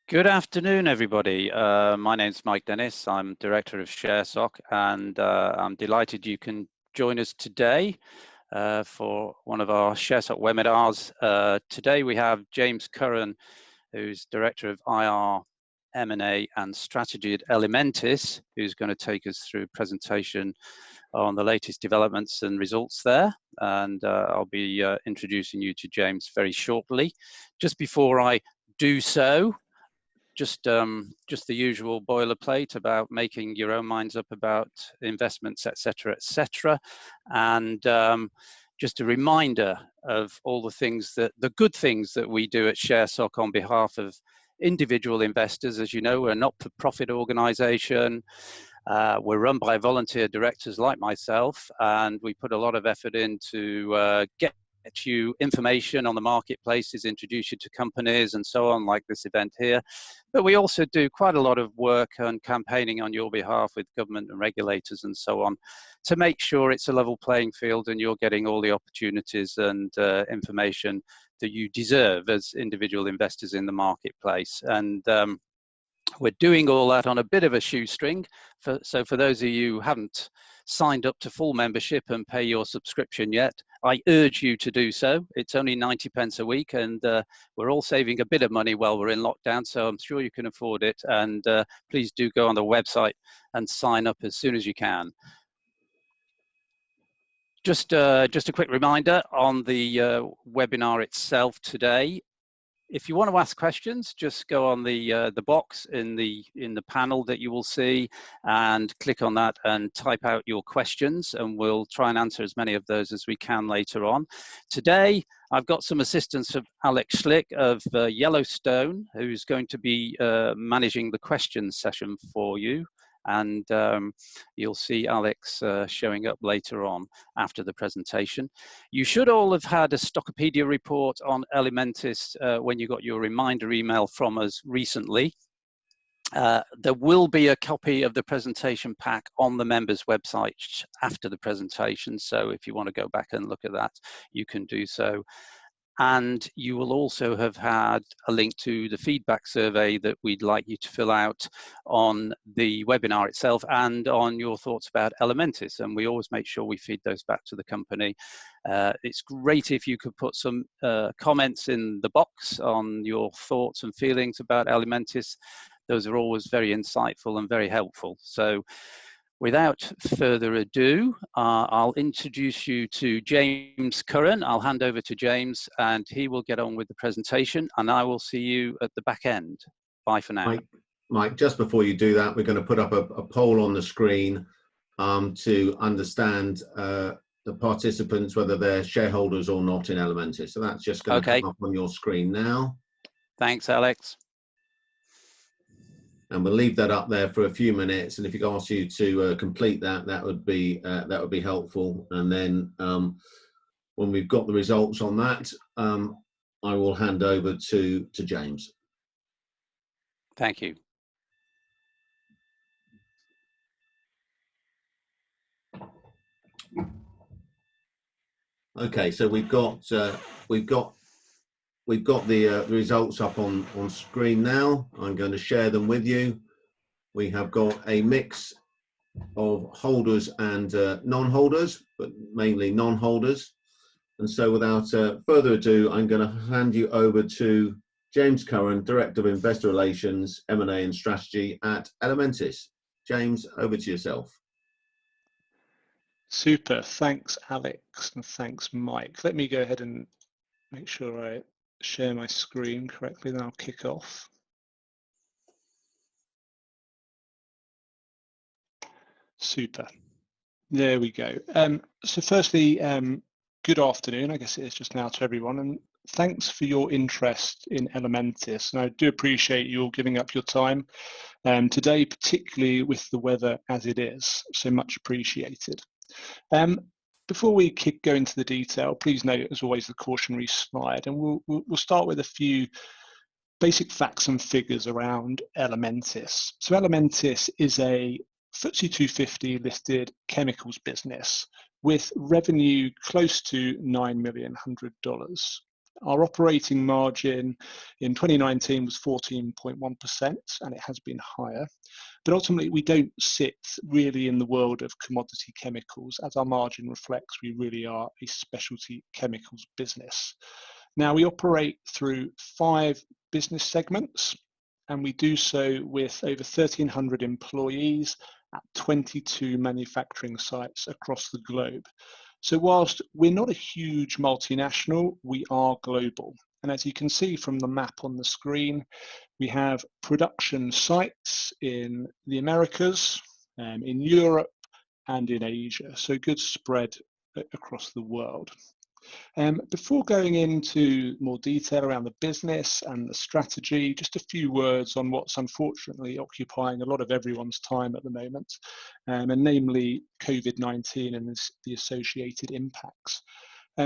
Good afternoon, everybody. My name's Mike Dennis. I'm Director of ShareSoc, and I'm delighted you can join us today for one of our ShareSoc webinars. Today we have James Curran, who's Director of IR, M&A and Strategy at Elementis, who's going to take us through a presentation on the latest developments and results there. And I'll be introducing you to James very shortly. Just before I do so, just the usual boilerplate about making your own minds up about investments, etc., etc. And just a reminder of all the things the good things that we do at ShareSoc on behalf of individual investors. As you know, we're a not-for-profit organization. We're run by volunteer directors like myself, and we put a lot of effort into get you information on the marketplaces, introduce you to companies and so on, like this event here. But we also do quite a lot of work on campaigning on your behalf with government and regulators and so on to make sure it's a level playing field and you're getting all the opportunities and information that you deserve as individual investors in the marketplace. And we're doing all that on a bit of a shoestring. So for those of you who haven't signed up to full membership and pay your subscription yet, I urge you to do so. It's only 90 pence a week, and we're all saving a bit of money while we're in lockdown, so I'm sure you can afford it. And please do go on the website and sign up as soon as you can. Just a quick reminder on the webinar itself today. If you want to ask questions, just go on the box in the panel that you will see and click on that and type out your questions, and we'll try and answer as many of those as we can later on. Today, I've got some assistance of Alex Schlick of Yellowstone, who's going to be managing the questions session for you. And you'll see Alex showing up later on after the presentation. You should all have had a Stockopedia report on Elementis when you got your reminder email from us recently. There will be a copy of the presentation pack on the members website after the presentation, so if you want to go back and look at that, you can do so. And you will also have had a link to the feedback survey that we'd like you to fill out on the webinar itself and on your thoughts about Elementis. And we always make sure we feed those back to the company. It's great if you could put some comments in the box on your thoughts and feelings about Elementis. Those are always very insightful and very helpful. So without further ado, I'll introduce you to James Curran. I'll hand over to James and he will get on with the presentation, and I will see you at the back end. Bye for now. Mike, just before you do that, we're going to put up a poll on the screen to understand the participants, whether they're shareholders or not in Elementis. So that's just going to come up on your screen now. Thanks, Alex. And we'll leave that up there for a few minutes. And if you could ask you to complete that, that would be helpful. And then when we've got the results on that, I will hand over to James. Thank you. Okay, so we've got the results up on screen now. I'm going to share them with you. We have got a mix of holders and non-holders, but mainly non-holders. And so without further ado, I'm going to hand you over to James Curran, Director of Investor Relations, M&A and Strategy at Elementis. James, over to yourself. Super. Thanks, Alex, and thanks, Mike. Let me go ahead and make sure I share my screen correctly, then I'll kick off. Super. There we go. So firstly, good afternoon, I guess it is just now, to everyone, and thanks for your interest in Elementis. And I do appreciate you all giving up your time today, particularly with the weather as it is, so much appreciated. Before we go into the detail, please note, as always, the cautionary slide, and we'll start with a few basic facts and figures around Elementis. So Elementis is a FTSE 250 listed chemicals business with revenue close to $9 million. Our operating margin in 2019 was 14.1%, and it has been higher. But ultimately, we don't sit really in the world of commodity chemicals. As our margin reflects, we really are a specialty chemicals business. Now, we operate through 5 business segments, and we do so with over 1,300 employees at 22 manufacturing sites across the globe. So whilst we're not a huge multinational, we are global. And as you can see from the map on the screen, we have production sites in the Americas, in Europe, and in Asia. So good spread across the world. Before going into more detail around the business and the strategy, just a few words on what's unfortunately occupying a lot of everyone's time at the moment, and namely COVID-19 and the associated impacts.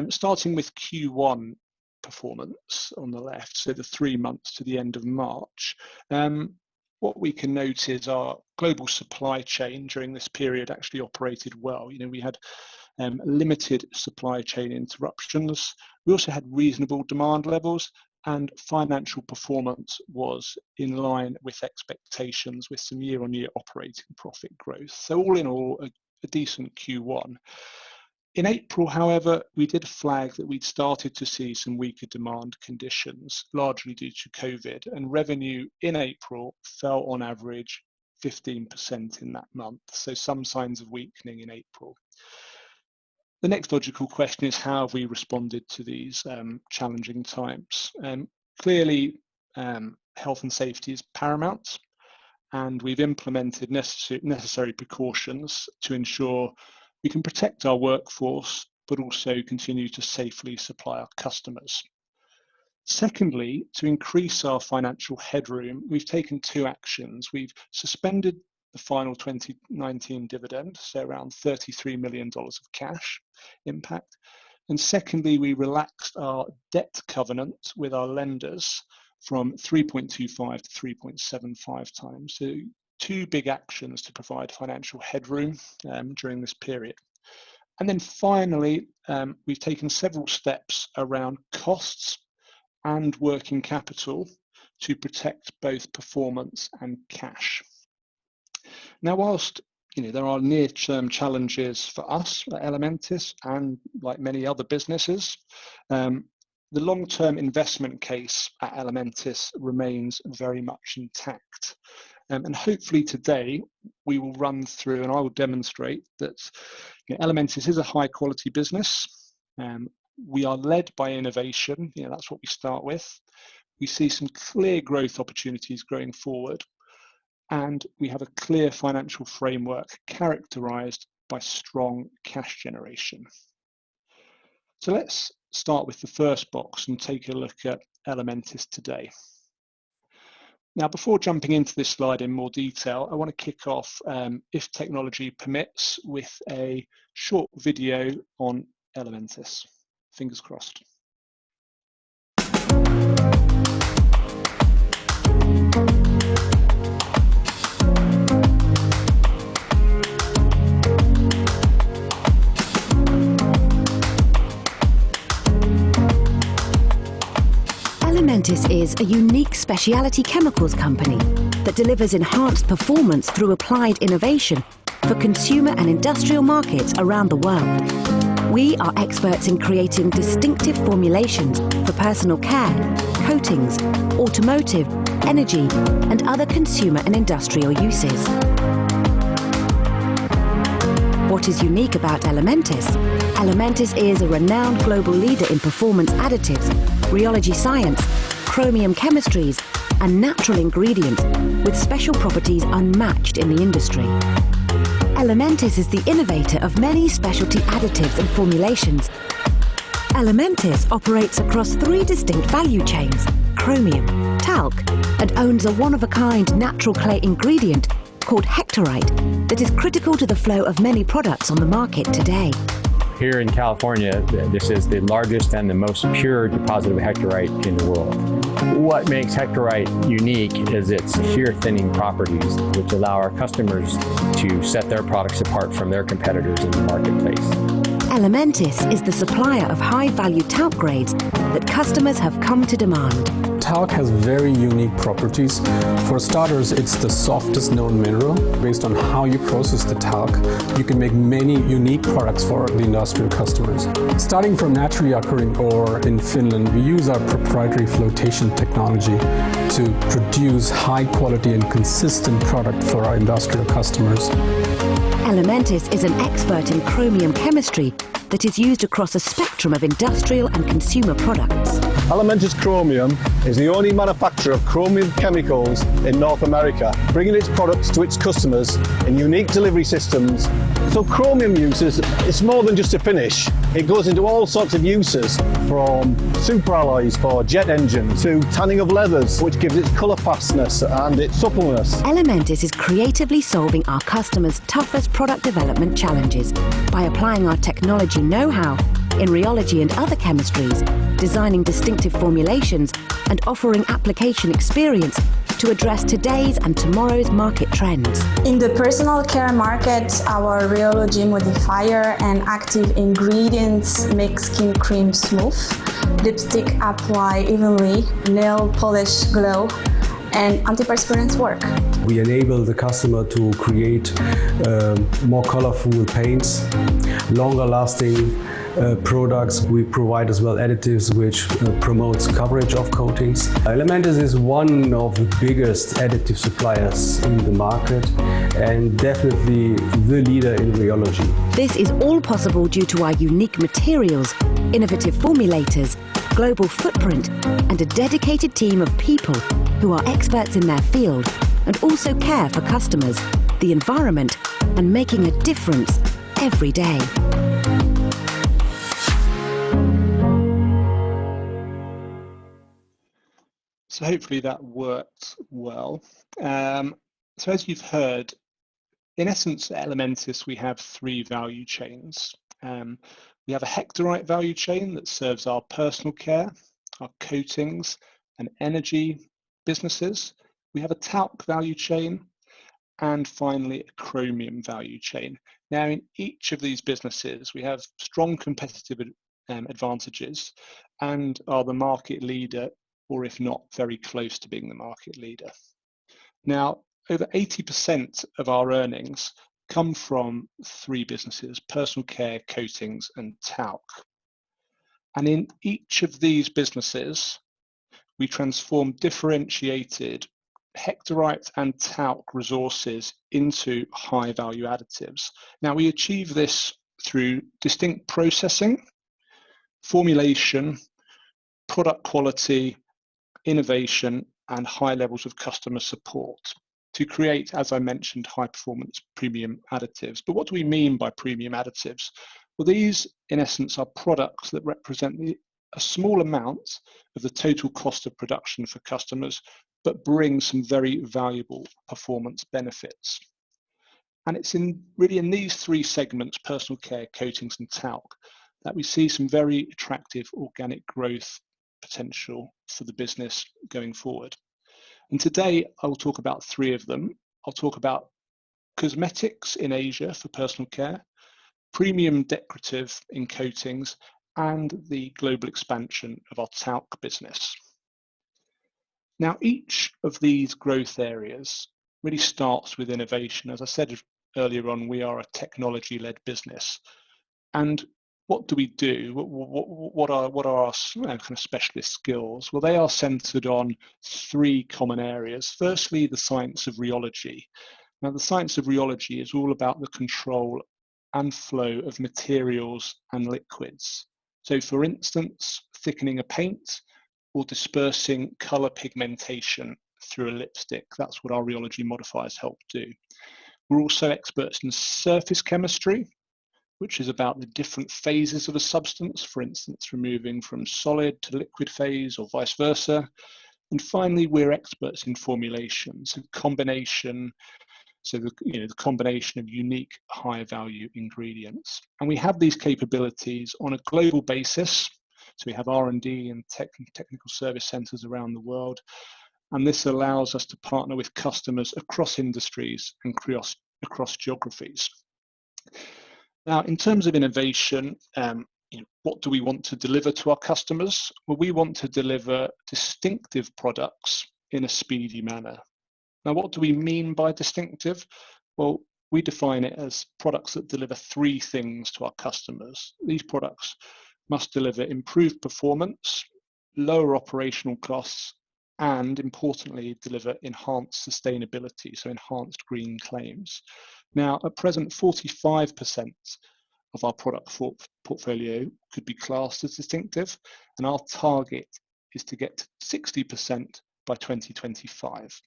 Starting with Q1 performance on the left, so the 3 months to the end of March, what we can note is our global supply chain during this period actually operated well. We had limited supply chain interruptions. We also had reasonable demand levels, and financial performance was in line with expectations, with some year-on-year operating profit growth. So all in all, a decent Q1. In April, however, we did flag that we'd started to see some weaker demand conditions, largely due to COVID, and revenue in April fell on average 15% in that month, so some signs of weakening in April. The next logical question is, how have we responded to these challenging times? Clearly, health and safety is paramount, and we've implemented necessary precautions to ensure we can protect our workforce, but also continue to safely supply our customers. Secondly, to increase our financial headroom, we've taken 2 actions. We've suspended the final 2019 dividend, so around $33 million of cash impact. And secondly, we relaxed our debt covenant with our lenders from 3.25 to 3.75 times. So 2 big actions to provide financial headroom during this period. And then finally, we've taken several steps around costs and working capital to protect both performance and cash. Now, whilst there are near-term challenges for us at Elementis and like many other businesses, the long-term investment case at Elementis remains very much intact. And hopefully today we will run through and I will demonstrate that Elementis is a high-quality business. We are led by innovation. That's what we start with. We see some clear growth opportunities going forward. And we have a clear financial framework characterized by strong cash generation. So let's start with the first box and take a look at Elementis today. Now, before jumping into this slide in more detail, I want to kick off, if technology permits, with a short video on Elementis. Fingers crossed. Elementis is a unique specialty chemicals company that delivers enhanced performance through applied innovation for consumer and industrial markets around the world. We are experts in creating distinctive formulations for personal care, coatings, automotive, energy, and other consumer and industrial uses. What is unique about Elementis? Elementis is a renowned global leader in performance additives, rheology science, chromium chemistries, and natural ingredients with special properties unmatched in the industry. Elementis is the innovator of many specialty additives and formulations. Elementis operates across 3 distinct value chains, chromium, talc, and owns a one-of-a-kind natural clay ingredient called hectorite that is critical to the flow of many products on the market today. Here in California, this is the largest and the most pure deposit of hectorite in the world. What makes hectorite unique is its shear thinning properties, which allow our customers to set their products apart from their competitors in the marketplace. Elementis is the supplier of high-value talc grades that customers have come to demand. Talc has very unique properties. For starters, it's the softest known mineral. Based on how you process the talc, you can make many unique products for the industrial customers. Starting from naturally occurring ore in Finland, we use our proprietary flotation technology to produce high quality and consistent product for our industrial customers. Elementis is an expert in chromium chemistry that is used across a spectrum of industrial and consumer products. Elementis Chromium is the only manufacturer of chromium chemicals in North America, bringing its products to its customers in unique delivery systems. So chromium uses, it's more than just a finish. It goes into all sorts of uses, from superalloys for jet engines to tanning of leathers, which gives its colour fastness and its suppleness. Elementis is creatively solving our customers' toughest product development challenges by applying our technology know-how in rheology and other chemistries, designing distinctive formulations and offering application experience to address today's and tomorrow's market trends. In the personal care market, our rheology modifier and active ingredients make skin cream smooth, lipstick apply evenly, nail polish glow, and antiperspirants work. We enable the customer to create more colorful paints, longer lasting products. We provide as well additives which promotes coverage of coatings. Elementis is one of the biggest additive suppliers in the market and definitely the leader in rheology. This is all possible due to our unique materials, innovative formulators, global footprint, and a dedicated team of people who are experts in their field and also care for customers, the environment, and making a difference every day. So hopefully that worked well. So as you've heard, in essence, at Elementis, we have three value chains. We have a hectorite value chain that serves our personal care, our coatings and energy businesses. We have a talc value chain, and finally a chromium value chain. Now, in each of these businesses, we have strong competitive advantages and are the market leader, or if not, very close to being the market leader. Now, over 80% of our earnings come from three businesses: personal care, coatings, and talc. And in each of these businesses, we transform differentiated hectorite and talc resources into high-value additives. Now, we achieve this through distinct processing, formulation, product quality, innovation, and high levels of customer support to create, as I mentioned, high-performance premium additives. But what do we mean by premium additives? Well, these, in essence, are products that represent a small amount of the total cost of production for customers, but bring some very valuable performance benefits. And it's really in these three segments, personal care, coatings, and talc, that we see some very attractive organic growth potential for the business going forward. And today I will talk about three of them. I'll talk about cosmetics in Asia for personal care, premium decorative in coatings, and the global expansion of our talc business. Now, each of these growth areas really starts with innovation. As I said earlier on, we are a technology-led business. And what do we do? What are our kind of specialist skills? Well, they are centered on three common areas. Firstly, the science of rheology. Now, the science of rheology is all about the control and flow of materials and liquids. So, for instance, thickening a paint or dispersing color pigmentation through a lipstick. That's what our rheology modifiers help do. We're also experts in surface chemistry, which is about the different phases of a substance, for instance, removing from solid to liquid phase or vice versa. And finally, we're experts in formulation, so combination, the combination of unique high value ingredients. And we have these capabilities on a global basis. So we have R&D and technical service centers around the world. And this allows us to partner with customers across industries and across geographies. Now, in terms of innovation, what do we want to deliver to our customers? Well, we want to deliver distinctive products in a speedy manner. Now, what do we mean by distinctive? Well, we define it as products that deliver three things to our customers. These products must deliver improved performance, lower operational costs, and importantly, deliver enhanced sustainability, so enhanced green claims. Now, at present, 45% of our product portfolio could be classed as distinctive, and our target is to get to 60% by 2025.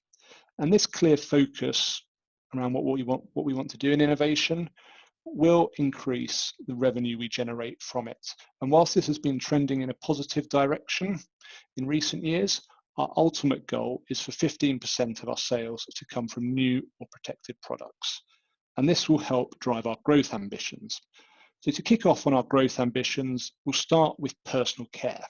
And this clear focus around what we want to do in innovation will increase the revenue we generate from it. And whilst this has been trending in a positive direction in recent years, our ultimate goal is for 15% of our sales to come from new or protected products. And this will help drive our growth ambitions. So to kick off on our growth ambitions, we'll start with personal care.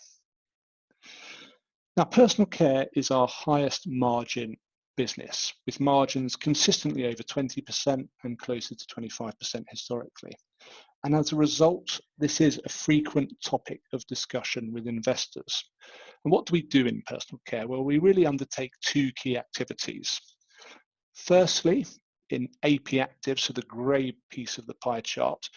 Now, personal care is our highest margin business, with margins consistently over 20% and closer to 25% historically. And as a result, this is a frequent topic of discussion with investors. And what do we do in personal care? Well, we really undertake two key activities. Firstly, in AP actives, so the grey piece of the pie chart,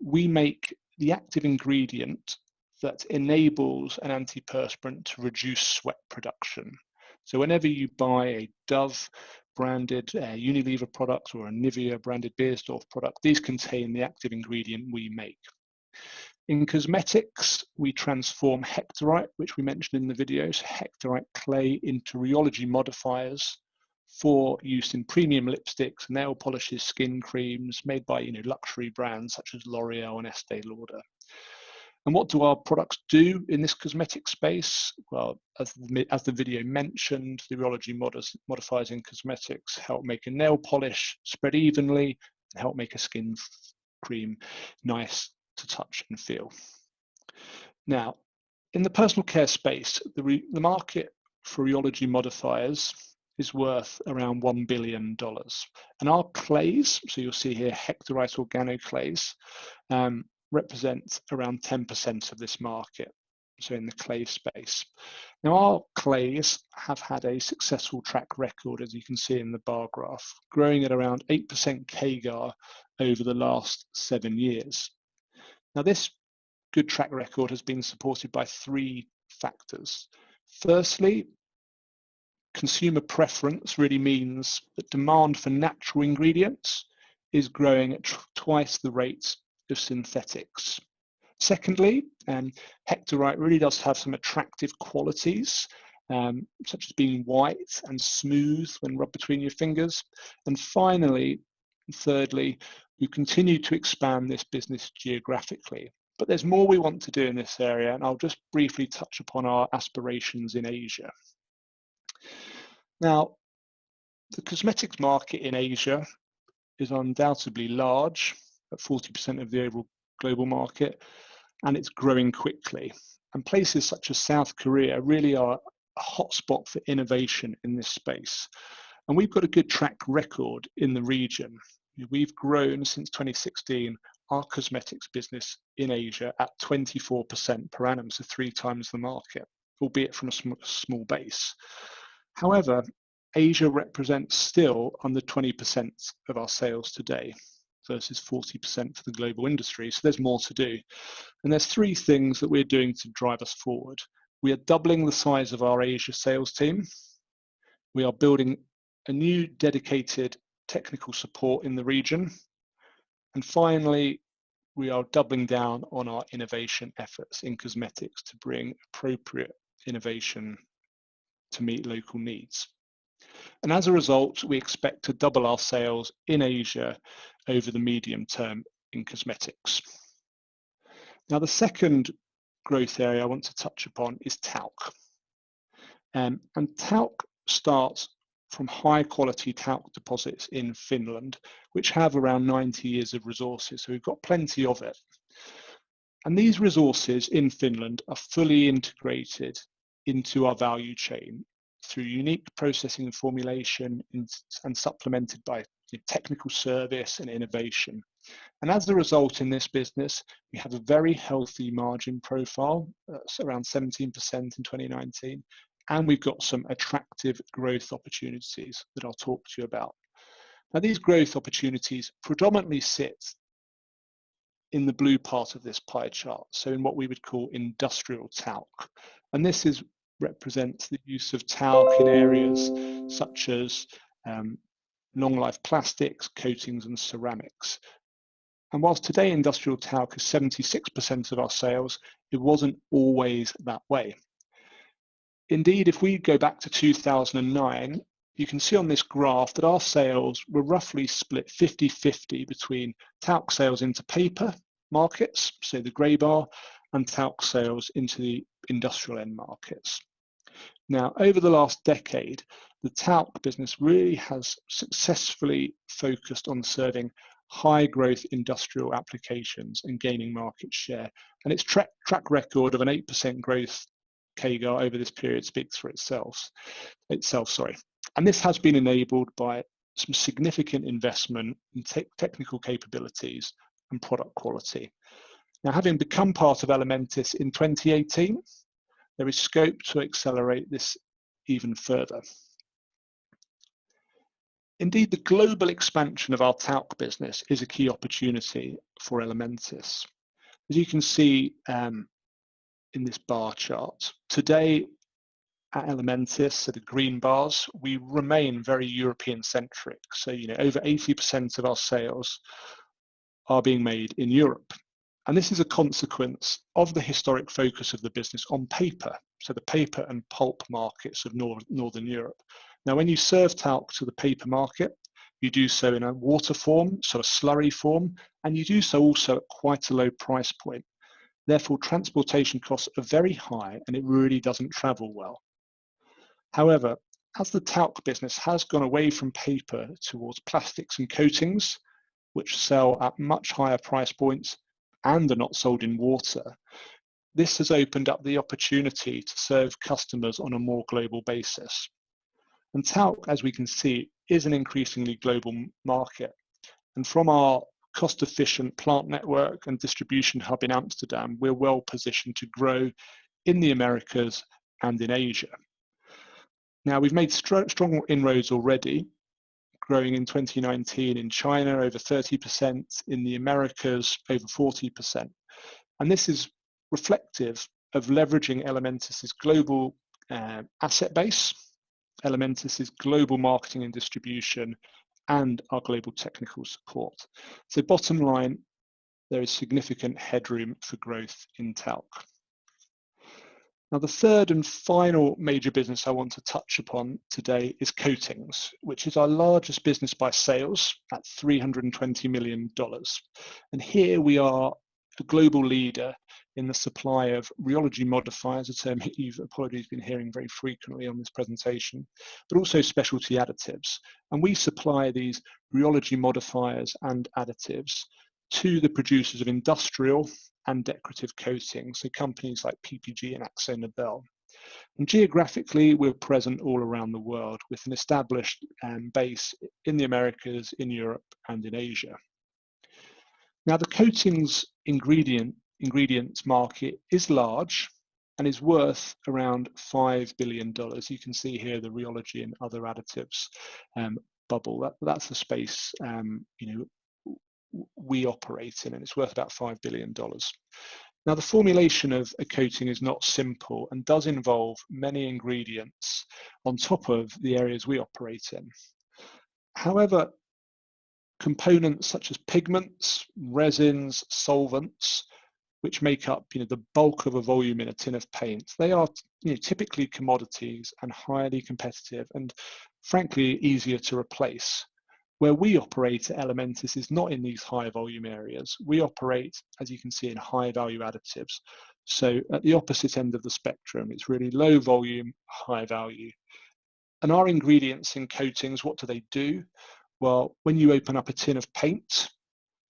we make the active ingredient that enables an antiperspirant to reduce sweat production. So whenever you buy a Dove branded Unilever product or a Nivea branded Beiersdorf product, these contain the active ingredient we make. In cosmetics, we transform hectorite, which we mentioned in the videos, hectorite clay into rheology modifiers for use in premium lipsticks, nail polishes, skin creams made by luxury brands such as L'Oreal and Estee Lauder. And what do our products do in this cosmetic space? Well, as the video mentioned, the rheology modifiers in cosmetics help make a nail polish spread evenly and help make a skin cream nice to touch and feel. Now, in the personal care space, the market for rheology modifiers is worth around $1 billion. And our clays, so you'll see here hectorite organoclays, represent around 10% of this market, so in the clay space. Now, our clays have had a successful track record, as you can see in the bar graph, growing at around 8% CAGR over the last 7 years. Now, this good track record has been supported by three factors. Firstly, consumer preference really means that demand for natural ingredients is growing at twice the rate of synthetics. Secondly, hectorite really does have some attractive qualities, such as being white and smooth when rubbed between your fingers. And finally, thirdly, we continue to expand this business geographically. But there's more we want to do in this area, and I'll just briefly touch upon our aspirations in Asia. Now, the cosmetics market in Asia is undoubtedly large, at 40% of the overall global market, and it's growing quickly. And places such as South Korea really are a hotspot for innovation in this space. And we've got a good track record in the region. We've grown since 2016 our cosmetics business in Asia at 24% per annum, so 3 times the market, albeit from a small base. However, Asia represents still under 20% of our sales today versus 40% for the global industry. So there's more to do. And there's 3 things that we're doing to drive us forward. We are doubling the size of our Asia sales team. We are building a new dedicated technical support in the region. And finally, we are doubling down on our innovation efforts in cosmetics to bring appropriate innovation to meet local needs. And as a result, we expect to double our sales in Asia over the medium term in cosmetics. Now, the second growth area I want to touch upon is talc. And talc starts from high quality talc deposits in Finland, which have around 90 years of resources. So we've got plenty of it. And these resources in Finland are fully integrated into our value chain through unique processing and formulation and supplemented by technical service and innovation. And as a result, in this business, we have a very healthy margin profile, around 17% in 2019, and we've got some attractive growth opportunities that I'll talk to you about. Now, these growth opportunities predominantly sit in the blue part of this pie chart, so in what we would call industrial talc. And this represents the use of talc in areas such as long-life plastics, coatings, and ceramics. And whilst today industrial talc is 76% of our sales, it wasn't always that way. Indeed, if we go back to 2009, you can see on this graph that our sales were roughly split 50-50 between talc sales into paper markets, so the grey bar, and talc sales into the industrial end markets. Now, over the last decade, the talc business really has successfully focused on serving high growth industrial applications and gaining market share. And its track record of an 8% growth CAGR over this period speaks for itself. And this has been enabled by some significant investment in technical capabilities and product quality. Now, having become part of Elementis in 2018, there is scope to accelerate this even further. Indeed, the global expansion of our talc business is a key opportunity for Elementis. As you can see in this bar chart, today at Elementis, so the green bars, we remain very European-centric. So, over 80% of our sales are being made in Europe. And this is a consequence of the historic focus of the business on paper, so the paper and pulp markets of Northern Europe. Now, when you serve talc to the paper market, you do so in a water form, so a slurry form, and you do so also at quite a low price point. Therefore, transportation costs are very high and it really doesn't travel well. However, as the talc business has gone away from paper towards plastics and coatings, which sell at much higher price points and are not sold in water, this has opened up the opportunity to serve customers on a more global basis. And talc, as we can see, is an increasingly global market. And from our cost-efficient plant network and distribution hub in Amsterdam, we're well positioned to grow in the Americas and in Asia. Now, we've made strong inroads already, growing in 2019 in China over 30%, in the Americas over 40%. And this is reflective of leveraging Elementis' global asset base, Elementis' global marketing and distribution, and our global technical support. So bottom line, there is significant headroom for growth in talc. Now, the third and final major business I want to touch upon today is coatings, which is our largest business by sales at $320 million. And here we are a global leader in the supply of rheology modifiers, a term you've been hearing very frequently on this presentation, but also specialty additives. And we supply these rheology modifiers and additives to the producers of industrial and decorative coatings, so companies like PPG and AkzoNobel. And geographically, we're present all around the world with an established base in the Americas, in Europe, and in Asia. Now, the coatings ingredients market is large and is worth around $5 billion. You can see here the rheology and other additives bubble. That's the space we operate in, and it's worth about $5 billion. Now, the formulation of a coating is not simple and does involve many ingredients on top of the areas we operate in. However, components such as pigments, resins, solvents, which make up the bulk of a volume in a tin of paint, they are typically commodities and highly competitive and frankly easier to replace. Where we operate at Elementis is not in these high volume areas. We operate, as you can see, in high value additives. So at the opposite end of the spectrum, it's really low volume, high value. And our ingredients in coatings, what do? Well, when you open up a tin of paint,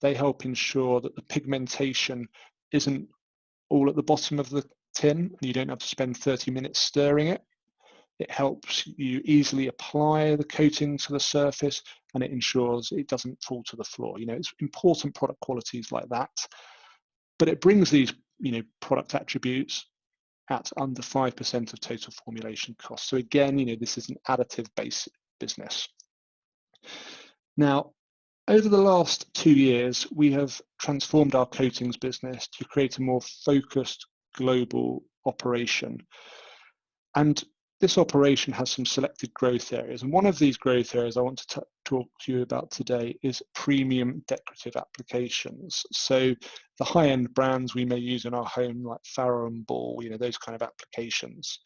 they help ensure that the pigmentation isn't all at the bottom of the tin and you don't have to spend 30 minutes stirring it. it helps you easily apply the coating to the surface, and it ensures it doesn't fall to the floor. You know, it's important product qualities like that, but it brings these, you know, product attributes at under 5% of total formulation costs. So again, you know, this is an additive-based business. Now, over the last 2 years, we have transformed our coatings business to create a more focused global operation. And this operation has some selected growth areas. And one of these growth areas I want to talk to you about today is premium decorative applications. So the high-end brands we may use in our home, like Farrow and Ball, you know, those kind of applications.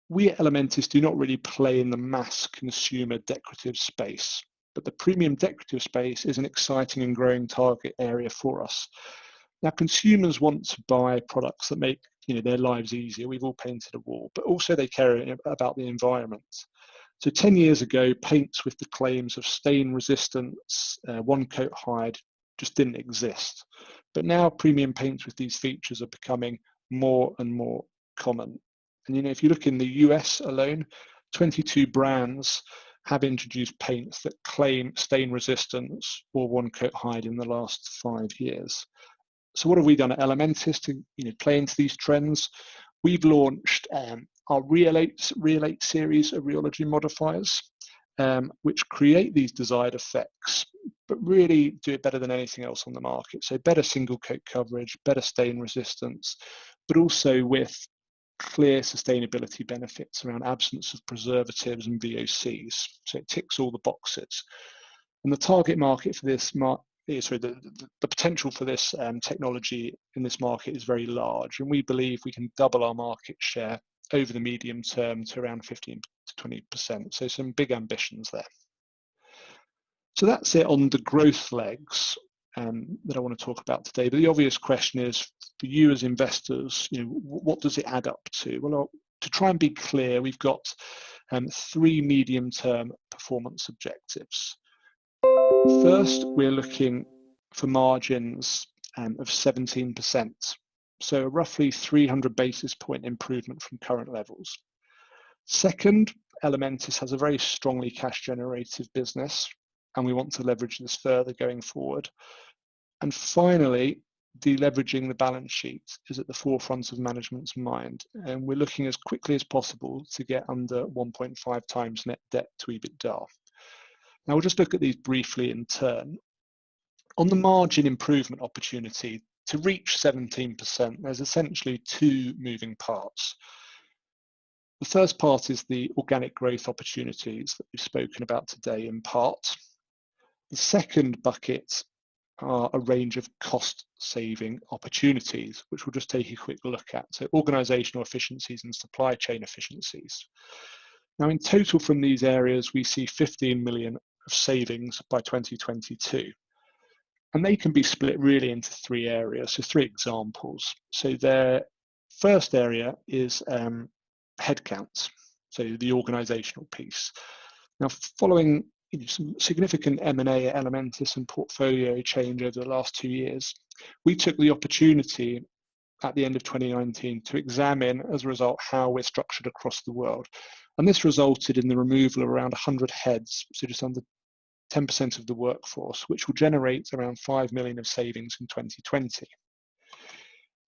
We at Elementis do not really play in the mass consumer decorative space, but the premium decorative space is an exciting and growing target area for us. Now, consumers want to buy products that make, you know, their lives easier. We've all painted a wall, but also they care about the environment. So 10 years ago, paints with the claims of stain resistance, one coat hide, just didn't exist. But now premium paints with these features are becoming more and more common. And, you know, if you look in the US alone, 22 brands have introduced paints that claim stain resistance or one coat hide in the last 5 years. So what have we done at Elementis to, you know, play into these trends? We've launched our Relate series of rheology modifiers, which create these desired effects, but really do it better than anything else on the market. So better single coat coverage, better stain resistance, but also with clear sustainability benefits around absence of preservatives and VOCs. So it ticks all the boxes. And the target market for this the potential for this technology in this market is very large, and we believe we can double our market share over the medium term to around 15 to 20%. So some big ambitions there. So that's it on the growth legs that I want to talk about today. But the obvious question is, for you as investors, you know, what does it add up to? Well, to try and be clear, we've got 3 medium-term performance objectives. First, we're looking for margins of 17%, so roughly 300 basis point improvement from current levels. Second, Elementis has a very strongly cash generative business, and we want to leverage this further going forward. And finally, deleveraging the balance sheet is at the forefront of management's mind, and we're looking as quickly as possible to get under 1.5 times net debt to EBITDA. Now we'll just look at these briefly in turn. On the margin improvement opportunity, to reach 17%, there's essentially 2 moving parts. The first part is the organic growth opportunities that we've spoken about today in part. The second bucket are a range of cost saving opportunities, which we'll just take a quick look at. So organizational efficiencies and supply chain efficiencies. Now in total from these areas, we see 15 million of savings by 2022. And they can be split really into 3 areas, so 3 examples. So their first area is headcounts, so the organizational piece. Now following some significant M&A at Elementis and portfolio change over the last 2 years, we took the opportunity at the end of 2019 to examine, as a result, how we're structured across the world. And this resulted in the removal of around 100 heads, so just under 10% of the workforce, which will generate around 5 million of savings in 2020.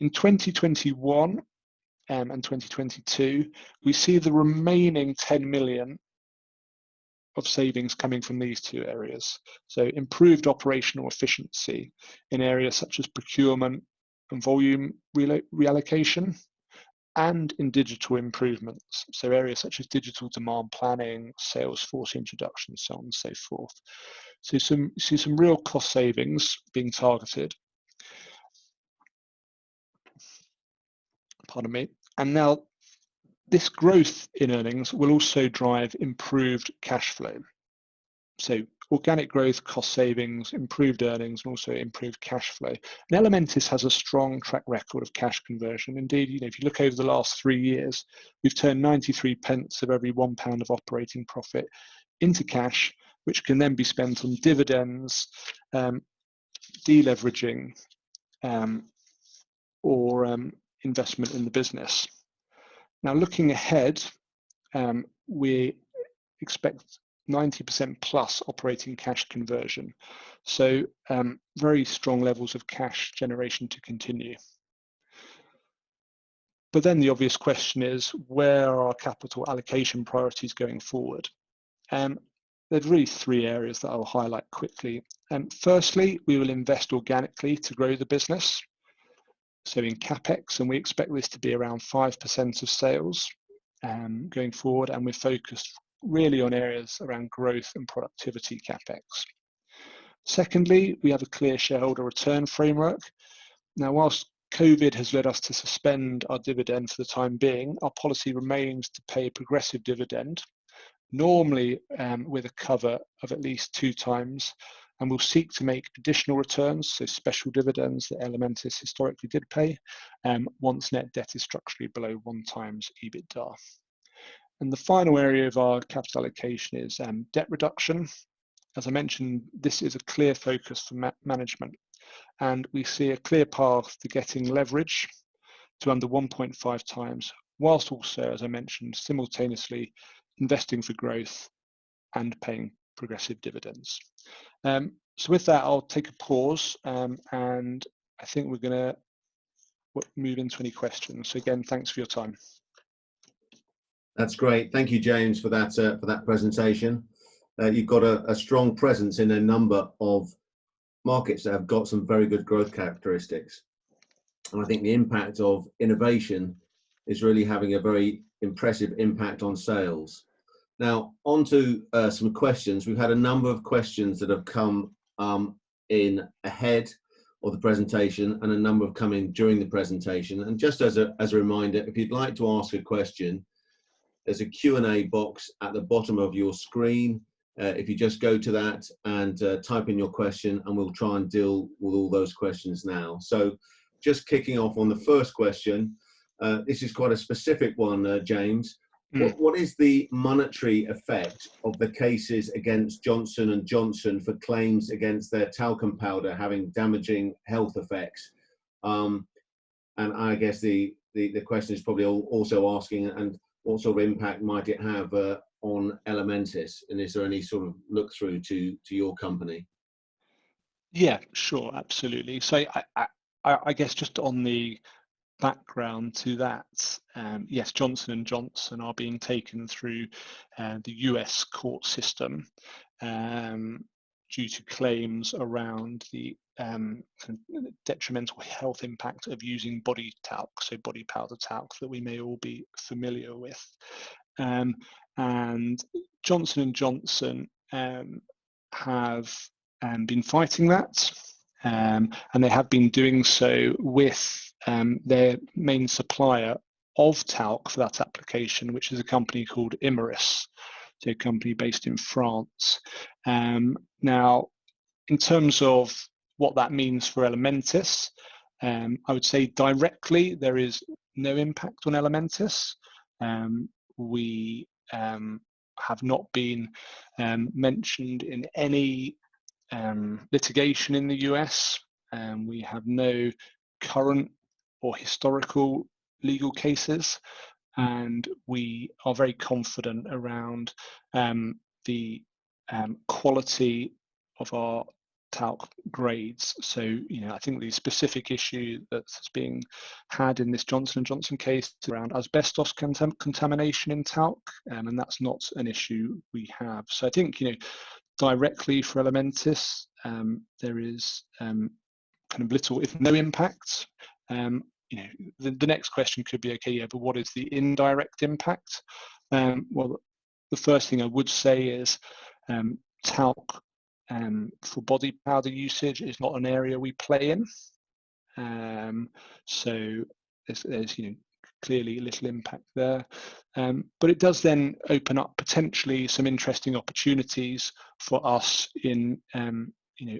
In 2021 and 2022, we see the remaining 10 million of savings coming from these 2 areas. So improved operational efficiency in areas such as procurement and volume reallocation, and in digital improvements, so areas such as digital demand planning, Salesforce introduction, so on and so forth. So some real cost savings being targeted. Pardon me. And now this growth in earnings will also drive improved cash flow. So organic growth, cost savings, improved earnings, and also improved cash flow. And Elementis has a strong track record of cash conversion. Indeed, you know, if you look over the last 3 years, we've turned 93 pence of every £1 of operating profit into cash, which can then be spent on dividends, deleveraging, or investment in the business. Now, looking ahead, we expect 90% plus operating cash conversion. So very strong levels of cash generation to continue. But then the obvious question is, where are our capital allocation priorities going forward? There's really three areas that I'll highlight quickly. Firstly, we will invest organically to grow the business. So in CapEx, and we expect this to be around 5% of sales going forward, and we're focused really on areas around growth and productivity CapEx. Secondly, we have a clear shareholder return framework. Now, whilst COVID has led us to suspend our dividend for the time being, our policy remains to pay a progressive dividend, normally with a cover of at least 2 times, and we'll seek to make additional returns, so special dividends that Elementis historically did pay, once net debt is structurally below 1 times EBITDA. And the final area of our capital allocation is debt reduction. As I mentioned, this is a clear focus for management, and we see a clear path to getting leverage to under 1.5 times, whilst also, as I mentioned, simultaneously investing for growth and paying progressive dividends. So with that, I'll take a pause, and I think we're going to move into any questions. So again, thanks for your time. That's great. Thank you, James, for that presentation. You've got a strong presence in a number of markets that have got some very good growth characteristics. And I think the impact of innovation is really having a very impressive impact on sales. Now, on to some questions. We've had a number of questions that have come in ahead of the presentation, and a number have come in during the presentation. And just as a reminder, if you'd like to ask a question, there's a Q&A box at the bottom of your screen. If you just go to that and type in your question, and we'll try and deal with all those questions now. So just kicking off on the first question, this is quite a specific one, James. What is the monetary effect of the cases against Johnson & Johnson for claims against their talcum powder having damaging health effects? And I guess the question is probably also asking, and what sort of impact might it have on Elementis, and is there any sort of look through to your company? Yeah, sure, absolutely. So I guess just on the background to that, yes, Johnson & Johnson are being taken through the US court system due to claims around the detrimental health impact of using body talc, so body powder talc that we may all be familiar with. And Johnson & Johnson have been fighting that, and they have been doing so with their main supplier of talc for that application, which is a company called Imerys, so a company based in France. Now, in terms of what that means for Elementis, I would say directly there is no impact on Elementis. We have not been mentioned in any litigation in the US. We have no current or historical legal cases, and we are very confident around the quality of our talc grades. So, you know, I think the specific issue that's being had in this Johnson & Johnson case is around asbestos contamination in talc, and that's not an issue we have. So I think, you know, directly for Elementis, there is kind of little, if no impact. You know, the next question could be, okay, yeah, but what is the indirect impact? Well, the first thing I would say is talc for body powder usage is not an area we play in. So there's you know, clearly little impact there. But it does then open up potentially some interesting opportunities for us in you know,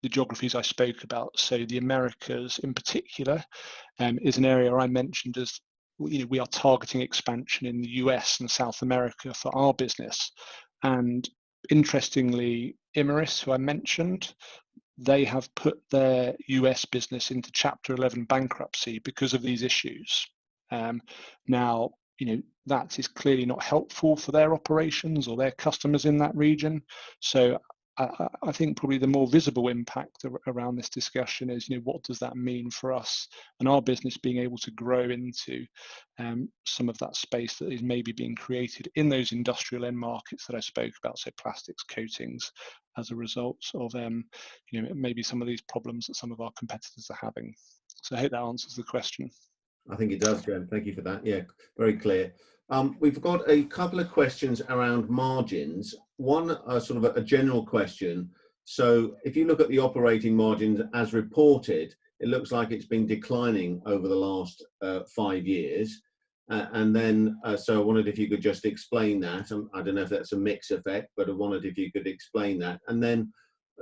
the geographies I spoke about. So the Americas in particular is an area I mentioned as, you know, we are targeting expansion in the US and South America for our business. And interestingly, Imerys, who I mentioned, they have put their US business into Chapter 11 bankruptcy because of these issues. Now, you know, that is clearly not helpful for their operations or their customers in that region. So I think probably the more visible impact around this discussion is, what does that mean for us and our business being able to grow into some of that space that is maybe being created in those industrial end markets that I spoke about, so plastics, coatings, as a result of maybe some of these problems that some of our competitors are having. So I hope that answers the question. I think it does, Jen. Thank you for that. Yeah, very clear. We've got a couple of questions around margins. One, sort of a general question. So if you look at the operating margins as reported, it looks like it's been declining over the last 5 years. And then, so I wondered if you could just explain that. I don't know if that's a mix effect, but I wondered if you could explain that. And then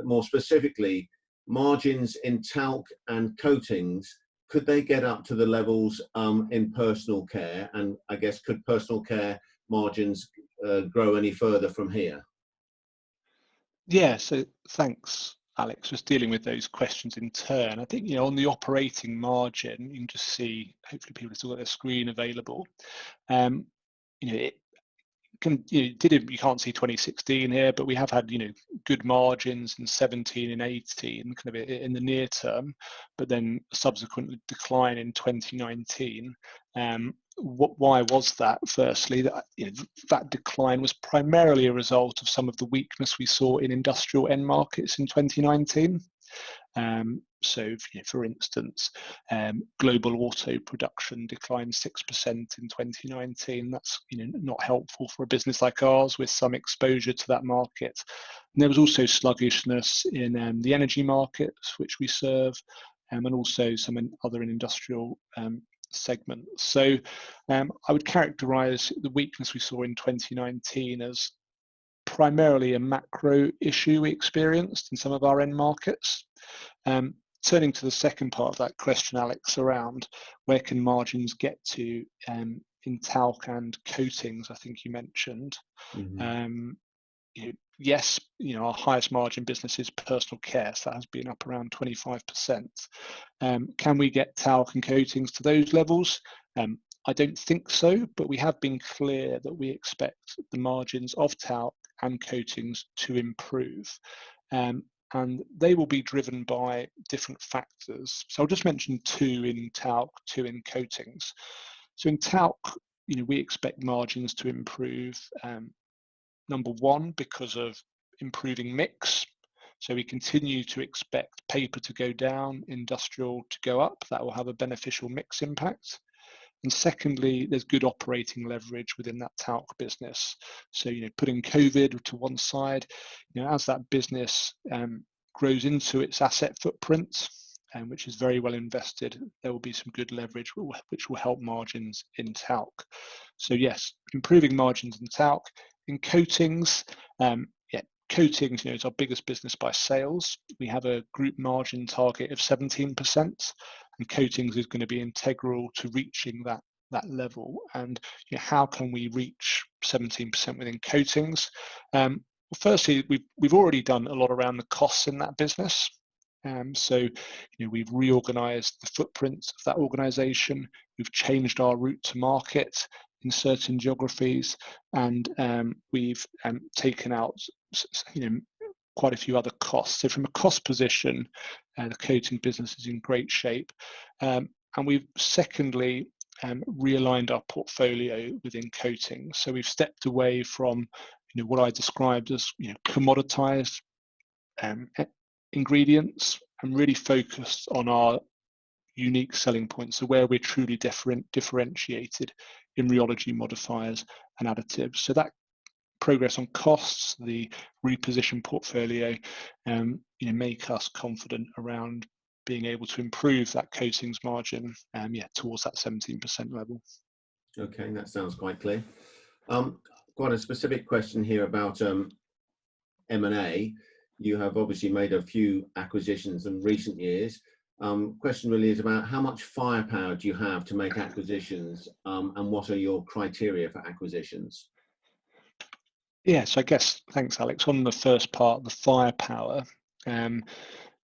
more specifically, margins in talc and coatings, could they get up to the levels in personal care? And I guess, could personal care margins grow any further from here? Yeah, so thanks, Alex, for dealing with those questions in turn. I think, on the operating margin, you can just see, hopefully people have still got their screen available. You can't see 2016 here, but we have had good margins in 17 and 18 kind of in the near term, but then subsequent decline in 2019. Why was that? Firstly, that decline was primarily a result of some of the weakness we saw in industrial end markets in 2019. So, for instance, global auto production declined 6% in 2019. That's not helpful for a business like ours with some exposure to that market. And there was also sluggishness in the energy markets, which we serve, and also some other industrial segments. So I would characterize the weakness we saw in 2019 as primarily a macro issue we experienced in some of our end markets. Turning to the second part of that question, Alex, around where can margins get to in talc and coatings, I think you mentioned. Mm-hmm. Yes, our highest margin business is personal care, so that has been up around 25%. Can we get talc and coatings to those levels? I don't think so, but we have been clear that we expect the margins of talc and coatings to improve. And they will be driven by different factors. So I'll just mention 2 in talc, 2 in coatings. So in talc, we expect margins to improve. Number 1, because of improving mix. So we continue to expect paper to go down, industrial to go up. That will have a beneficial mix impact. And secondly, there's good operating leverage within that talc business. So, putting COVID to one side, as that business grows into its asset footprint, which is very well invested, there will be some good leverage which will help margins in talc. So yes, improving margins in talc. In coatings, coatings, is our biggest business by sales. We have a group margin target of 17%, and coatings is going to be integral to reaching that level. And how can we reach 17% within coatings? Well, firstly, we've already done a lot around the costs in that business. So we've reorganized the footprint of that organization. We've changed our route to market in certain geographies, and we've taken out quite a few other costs. So from a cost position, the coating business is in great shape. And we've secondly realigned our portfolio within coatings. So we've stepped away from what I described as commoditized ingredients and really focused on our unique selling points, so where we're truly differentiated in rheology modifiers and additives. So that progress on costs, the reposition portfolio, make us confident around being able to improve that coatings margin, towards that 17% level. Okay, that sounds quite clear. Quite a specific question here about M&A. You have obviously made a few acquisitions in recent years. Question really is about how much firepower do you have to make acquisitions, and what are your criteria for acquisitions? Yes, I guess, thanks, Alex. On the first part, the firepower,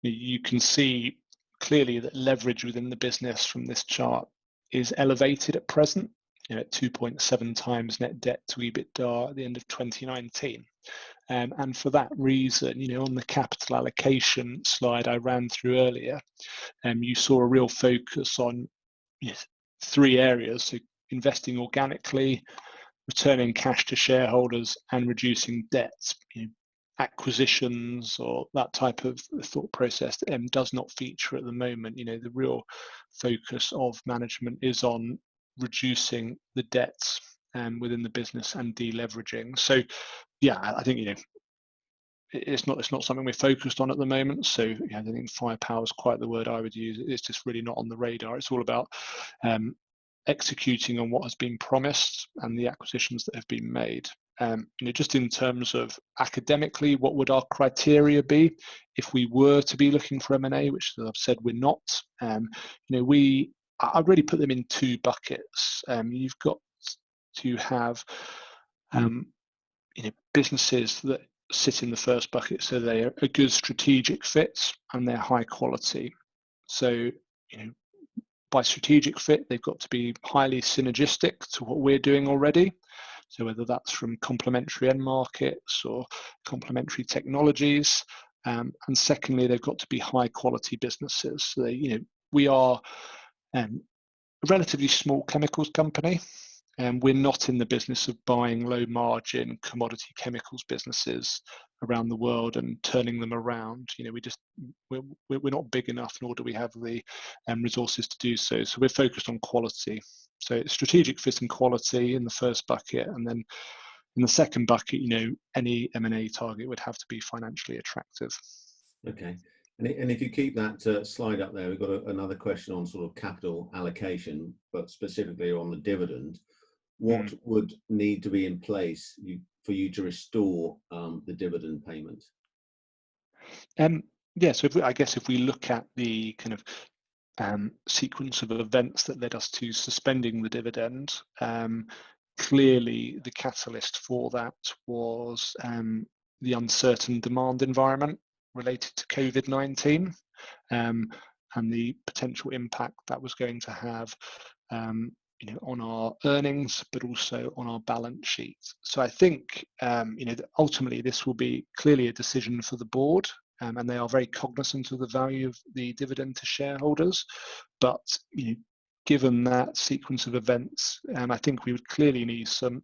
you can see clearly that leverage within the business from this chart is elevated at present. at 2.7 times net debt to EBITDA at the end of 2019. And for that reason, on the capital allocation slide I ran through earlier, you saw a real focus on 3 areas: so investing organically, returning cash to shareholders, and reducing debts. Acquisitions or that type of thought process does not feature at the moment. The real focus of management is on reducing the debts within the business and deleveraging. So yeah, I think it's not something we're focused on at the moment. So I don't think firepower is quite the word I would use. It's just really not on the radar. It's all about executing on what has been promised and the acquisitions that have been made. Just in terms of academically, what would our criteria be if we were to be looking for M&A, which, as I've said, we're not. I'd really put them in 2 buckets. You've got to have businesses that sit in the first bucket, so they are a good strategic fit and they're high quality. So by strategic fit, they've got to be highly synergistic to what we're doing already. So whether that's from complementary end markets or complementary technologies, and secondly, they've got to be high quality businesses. So we are a relatively small chemicals company, and we're not in the business of buying low margin commodity chemicals businesses around the world and turning them around. We're not big enough, nor do we have the resources to do so. So we're focused on quality. So it's strategic fit and quality in the first bucket, and then in the second bucket, any M&A target would have to be financially attractive. Okay. And if you keep that slide up there, we've got another question on sort of capital allocation, but specifically on the dividend. What would need to be in place for you to restore the dividend payment? So if we look at the kind of sequence of events that led us to suspending the dividend, clearly the catalyst for that was the uncertain demand environment related to COVID-19 and the potential impact that was going to have on our earnings, but also on our balance sheet. So I think ultimately this will be clearly a decision for the board, and they are very cognizant of the value of the dividend to shareholders. But given that sequence of events, I think we would clearly need some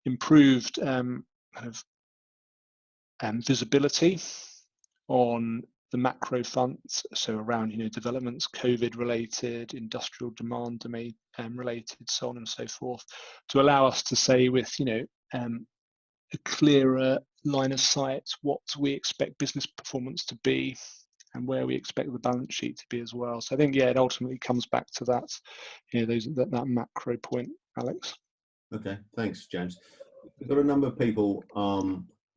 improved visibility on the macro fronts, so around developments COVID related, industrial demand related, so on and so forth, to allow us to say with a clearer line of sight what we expect business performance to be and where we expect the balance sheet to be as well. So I think it ultimately comes back to that that macro point, Alex. Okay, thanks, James. We've got a number of people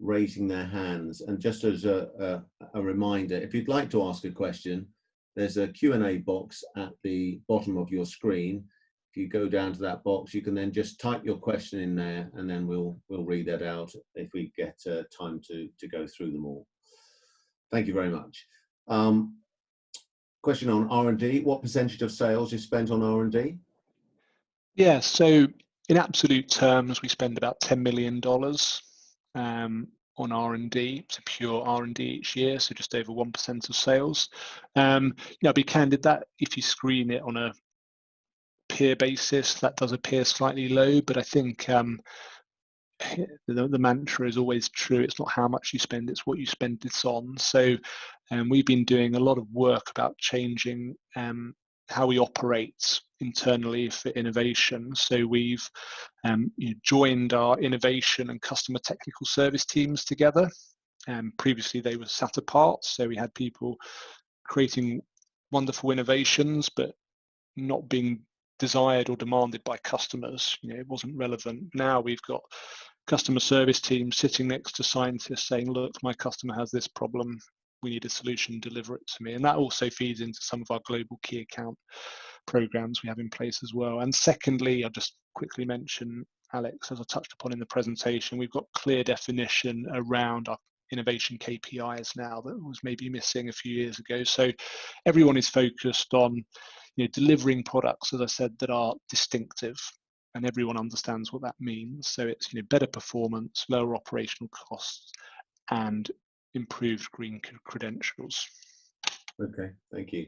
raising their hands, and just as a reminder, if you'd like to ask a question, there's a Q&A box at the bottom of your screen. If you go down to that box, you can then just type your question in there, and then we'll read that out if we get time to go through them all. Thank you very much. Question on R&D. What percentage of sales is spent on R&D? Yeah, so in absolute terms, we spend about $10 million on R&D, so pure R&D each year, so just over 1% of sales. I'll be candid that if you screen it on a peer basis, that does appear slightly low, but I think the mantra is always true. It's not how much you spend, it's what you spend it on. So we've been doing a lot of work about changing how we operate internally for innovation. So we've joined our innovation and customer technical service teams together. Previously they were sat apart, so we had people creating wonderful innovations but not being desired or demanded by customers. It wasn't relevant. Now we've got customer service teams sitting next to scientists saying, look, my customer has this problem, we need a solution, deliver it to me. And that also feeds into some of our global key account programs we have in place as well. And secondly, I'll just quickly mention, Alex, as I touched upon in the presentation, we've got clear definition around our innovation KPIs now that was maybe missing a few years ago. So everyone is focused on delivering products, as I said, that are distinctive. and everyone understands what that means. So it's better performance, lower operational costs, and improved green credentials. Okay, thank you.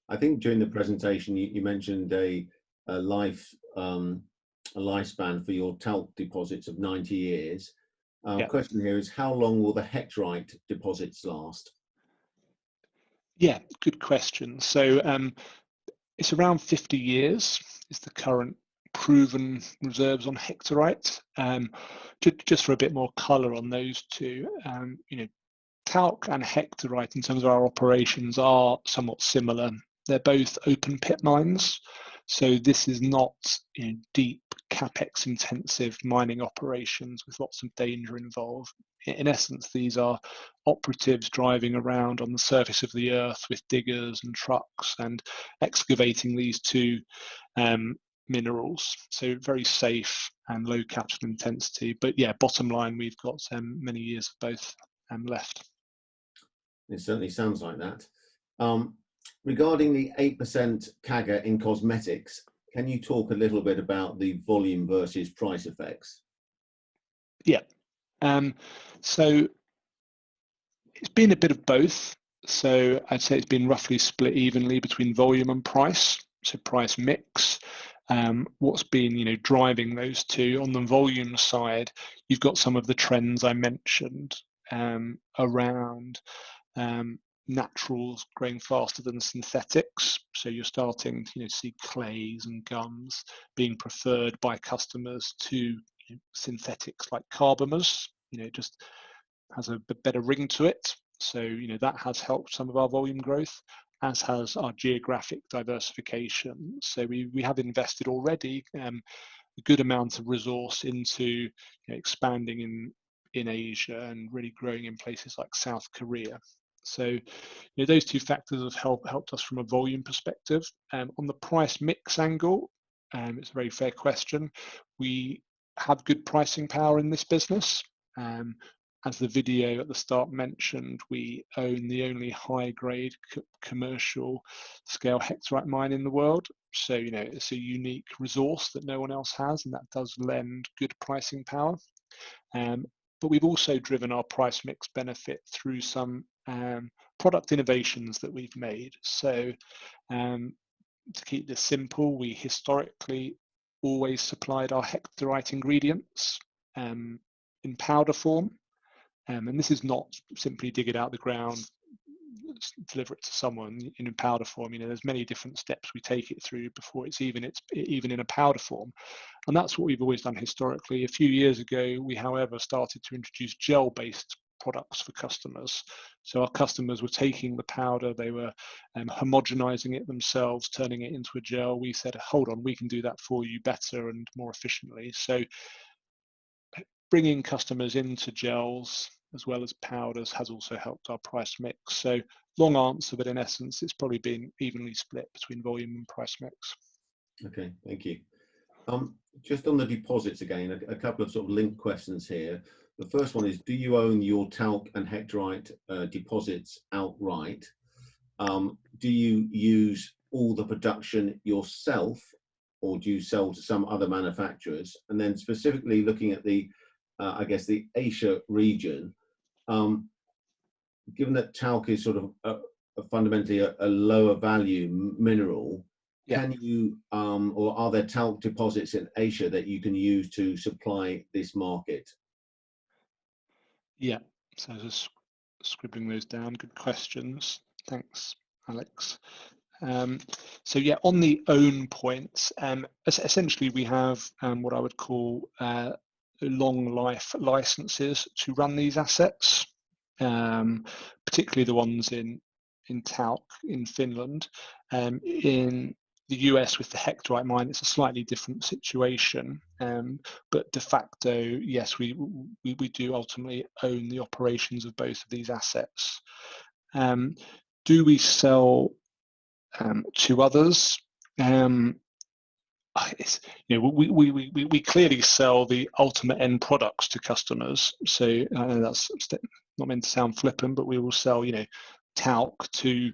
I think during the presentation you mentioned a lifespan for your talc deposits of 90 years. Question here is, how long will the hectorite deposits last? Yeah, good question. So it's around 50 years is the current proven reserves on hectorite. Just for a bit more colour on those two, talc and hectorite in terms of our operations are somewhat similar. They're both open pit mines, so this is not deep capex intensive mining operations with lots of danger involved. In essence, these are operatives driving around on the surface of the earth with diggers and trucks and excavating these two minerals. So very safe and low capital intensity. But yeah, bottom line, we've got many years of both left. It certainly sounds like that. Regarding the 8% CAGR in cosmetics, can you talk a little bit about the volume versus price effects? Yeah. So it's been a bit of both. So I'd say it's been roughly split evenly between volume and price. So price mix. What's been driving those two? On the volume side, you've got some of the trends I mentioned around naturals growing faster than synthetics. So you're starting to see clays and gums being preferred by customers to synthetics like carbamers. It just has a better ring to it. So that has helped some of our volume growth, as has our geographic diversification. So we have invested already a good amount of resource into expanding in Asia and really growing in places like South Korea. So those two factors have helped us from a volume perspective. On the price mix angle, it's a very fair question. We have good pricing power in this business. As the video at the start mentioned, we own the only high-grade commercial scale hectorite mine in the world. So it's a unique resource that no one else has, and that does lend good pricing power. But we've also driven our price mix benefit through some product innovations that we've made. So to keep this simple, we historically always supplied our hectorite ingredients in powder form. And this is not simply dig it out of the ground, deliver it to someone in powder form. There's many different steps we take it through before it's even in a powder form. And that's what we've always done historically. A few years ago, we, however, started to introduce gel-based products for customers. So our customers were taking the powder, they were homogenizing it themselves, turning it into a gel. We said, hold on, we can do that for you better and more efficiently. So bringing customers into gels as well as powders has also helped our price mix. So long answer, but in essence, it's probably been evenly split between volume and price mix. Okay, thank you. Just on the deposits again, a couple of sort of linked questions here. The first one is, do you own your talc and hectorite deposits outright? Do you use all the production yourself, or do you sell to some other manufacturers? And then specifically looking at the, I guess, the Asia region, given that talc is sort of fundamentally a lower value mineral, can you, or are there talc deposits in Asia that you can use to supply this market? Yeah, so just scribbling those down. Good questions. Thanks, Alex. So yeah, on the own points, essentially we have what I would call long life licenses to run these assets, particularly the ones in talc in Finland. In the US with the hectorite mine, it's a slightly different situation, but de facto, yes, we do ultimately own the operations of both of these assets. Do we sell to others? We clearly sell the ultimate end products to customers. So I know that's not meant to sound flippant, but we will sell talc to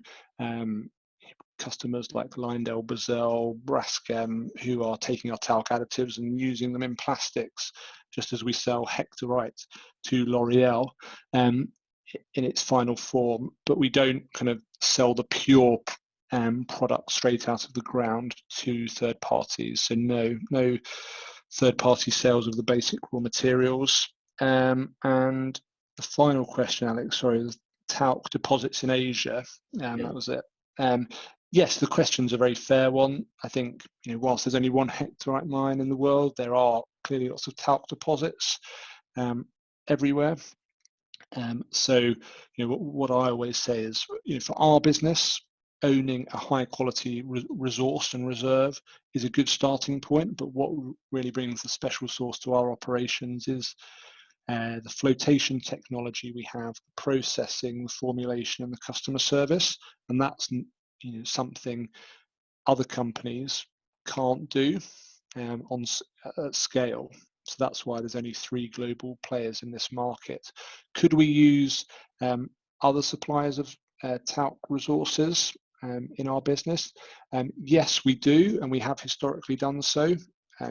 customers like LyondellBasell, Braskem, who are taking our talc additives and using them in plastics, just as we sell Hectorite to L'Oreal in its final form. But we don't kind of sell the pure product straight out of the ground to third parties. So no third-party sales of the basic raw materials. And the final question, Alex, sorry, is talc deposits in Asia. That was it. Yes, the question's a very fair one. I think, whilst there's only one Hectorite mine in the world, there are clearly lots of talc deposits everywhere. So, what I always say is, for our business, owning a high quality resource and reserve is a good starting point, but what really brings the special sauce to our operations is the flotation technology we have, the processing, the formulation, and the customer service, and that's something other companies can't do at scale. So that's why there's only 3 global players in this market. Could we use other suppliers of talc resources in our business? Yes, we do, and we have historically done so.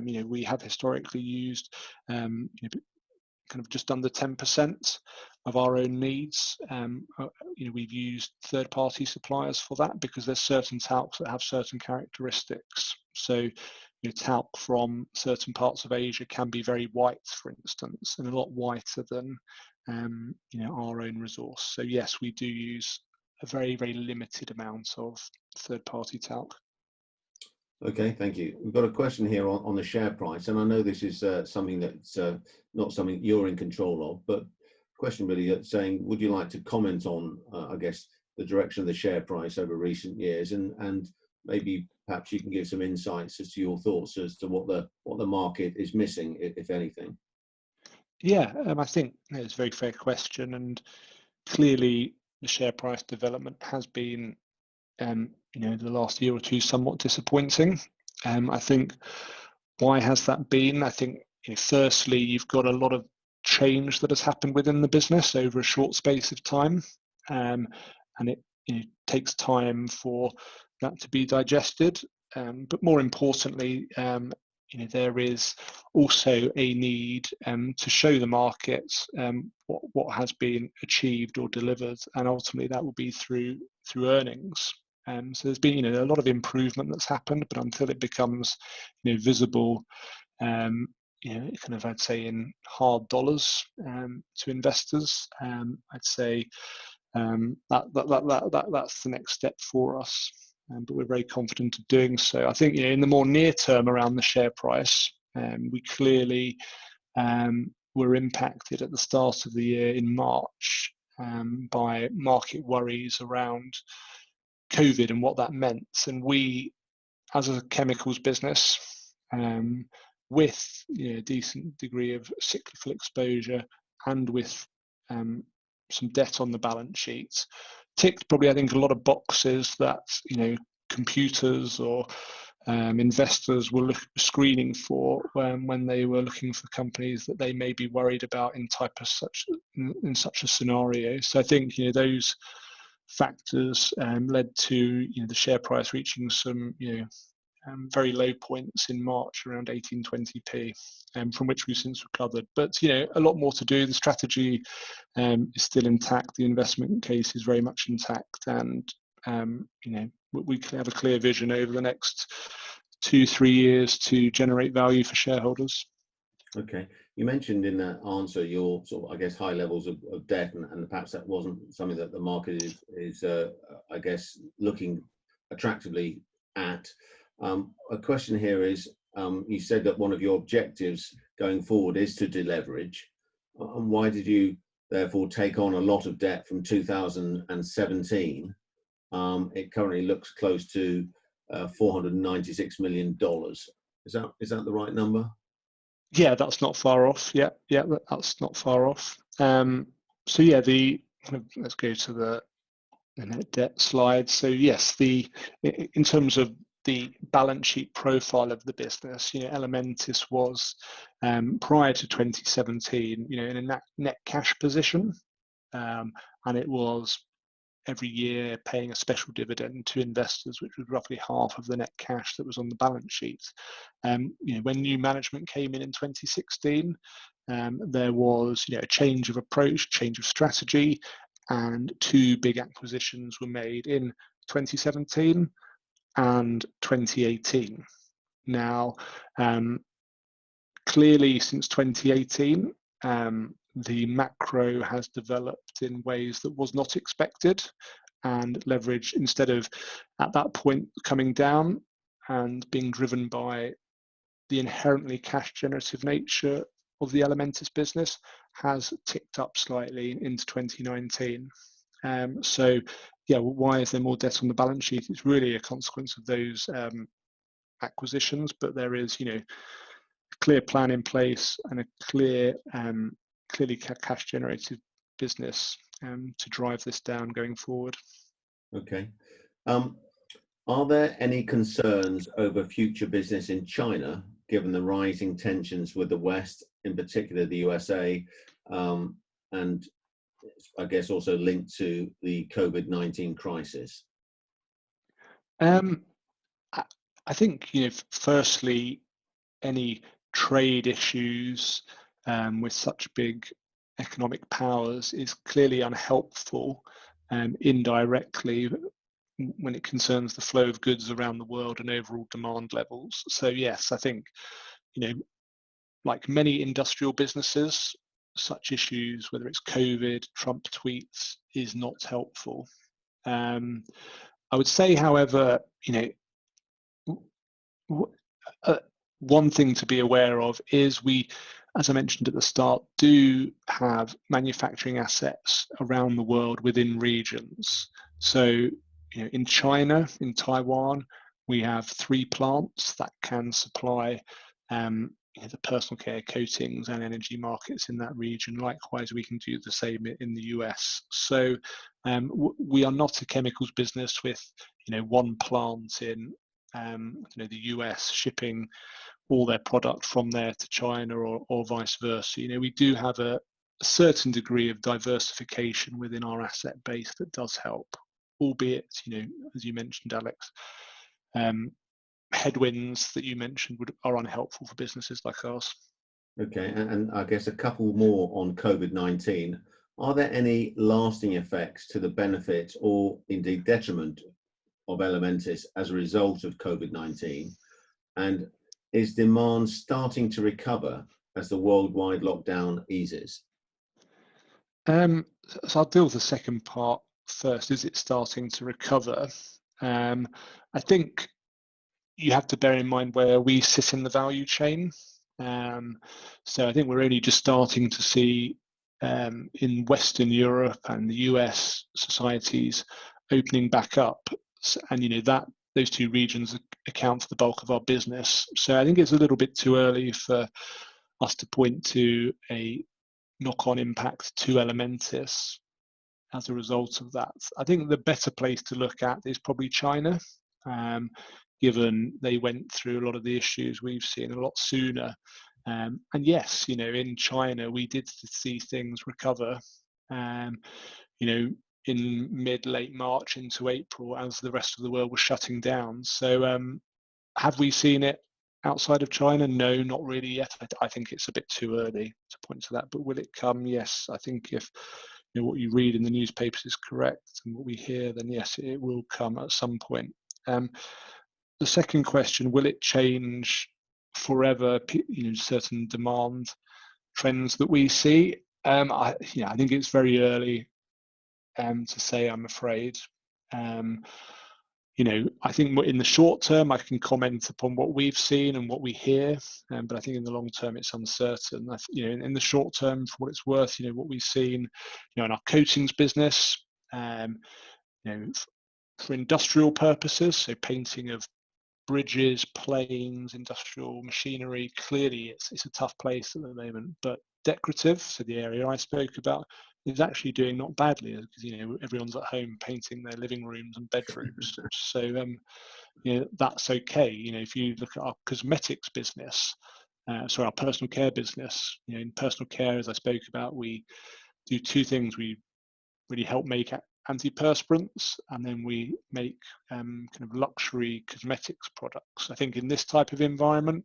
We have historically used kind of just under 10% of our own needs. We've used third-party suppliers for that because there's certain talcs that have certain characteristics. So talc from certain parts of Asia can be very white, for instance, and a lot whiter than our own resource. So yes, we do use a very, very limited amount of third-party talc. Okay, thank you. We've got a question here on the share price, and I know this is something that's not something you're in control of, but question really saying, would you like to comment on, I guess, the direction of the share price over recent years, and maybe perhaps you can give some insights as to your thoughts as to what the market is missing, if anything. Yeah, I think it's a very fair question, and clearly the share price development has been the last year or two somewhat disappointing. I think, why has that been? I think firstly, you've got a lot of change that has happened within the business over a short space of time, and it takes time for that to be digested. But more importantly, there is also a need to show the market what has been achieved or delivered, and ultimately that will be through earnings. So there's been a lot of improvement that's happened, but until it becomes visible, kind of, I'd say, in hard dollars to investors, I'd say that's the next step for us. But we're very confident of doing so. I think in the more near term around the share price, we clearly were impacted at the start of the year in March by market worries around COVID and what that meant. And we, as a chemicals business, with a decent degree of cyclical exposure and with some debt on the balance sheet, ticked probably, I think, a lot of boxes that computers or investors were screening for when they were looking for companies that they may be worried about in such a scenario. So I think those factors led to the share price reaching some very low points in March, around 18-20p, from which we've since recovered. But a lot more to do. The strategy is still intact. The investment case is very much intact, and we have a clear vision over the next 2-3 years to generate value for shareholders. Okay, you mentioned in that answer your sort of, I guess, high levels of debt, and perhaps that wasn't something that the market is I guess, looking attractively at. A question here is, you said that one of your objectives going forward is to deleverage. And why did you therefore take on a lot of debt from 2017? It currently looks close to $496 million. Is that the right number? Yeah, that's not far off. Yeah, that's not far off. So yeah, let's go to the net debt slide. So yes, in terms of the balance sheet profile of the business, Elementis was prior to 2017, in a net cash position, and it was every year paying a special dividend to investors, which was roughly half of the net cash that was on the balance sheet. When new management came in 2016, there was a change of approach, change of strategy, and 2 big acquisitions were made in 2017 and 2018. Now, clearly since 2018, the macro has developed in ways that was not expected, and leverage, instead of at that point coming down and being driven by the inherently cash generative nature of the Elementis business, has ticked up slightly into 2019. So yeah, why is there more debt on the balance sheet? It's really a consequence of those acquisitions, but there is a clear plan in place and a clearly cash generative business to drive this down going forward. Okay. Are there any concerns over future business in China, given the rising tensions with the West, in particular the USA, and I guess also linked to the COVID-19 crisis? I think, firstly, any trade issues with such big economic powers is clearly unhelpful indirectly when it concerns the flow of goods around the world and overall demand levels. So yes, I think, like many industrial businesses, such issues, whether it's COVID, Trump tweets, is not helpful. I would say, however, one thing to be aware of is we, as I mentioned at the start, do have manufacturing assets around the world within regions. So, in China, in Taiwan, we have 3 plants that can supply the personal care, coatings and energy markets in that region. Likewise, we can do the same in the US. So we are not a chemicals business with 1 plant in the US shipping all their product from there to China or vice versa. We do have a certain degree of diversification within our asset base that does help, albeit, as you mentioned, Alex, headwinds that you mentioned are unhelpful for businesses like ours. Okay, and I guess a couple more on COVID-19. Are there any lasting effects to the benefit or indeed detriment of Elementis as a result of COVID-19? And is demand starting to recover as the worldwide lockdown eases? So I'll deal with the second part first. Is it starting to recover? I think you have to bear in mind where we sit in the value chain. So I think we're only just starting to see in Western Europe and the US societies opening back up, and those 2 regions account for the bulk of our business. So I think it's a little bit too early for us to point to a knock-on impact to Elementis as a result of that. I think the better place to look at is probably China, given they went through a lot of the issues we've seen a lot sooner. And yes, in China, we did see things recover, in mid-late March into April as the rest of the world was shutting down. So have we seen it outside of China? No, not really yet. I think it's a bit too early to point to that, but will it come? Yes. I think if what you read in the newspapers is correct and what we hear, then yes, it will come at some point. The second question, will it change forever certain demand trends that we see? I think it's very early to say, I'm afraid. I think in the short term, I can comment upon what we've seen and what we hear, but I think in the long term, it's uncertain. In the short term, for what it's worth, what we've seen, in our coatings business, for industrial purposes, so painting of bridges, planes, industrial machinery, clearly it's a tough place at the moment. But decorative, so the area I spoke about, is actually doing not badly, because everyone's at home painting their living rooms and bedrooms. So that's okay. If you look at our cosmetics business, our personal care business, in personal care, as I spoke about, we do 2 things. We really help make antiperspirants, and then we make kind of luxury cosmetics products. I think in this type of environment,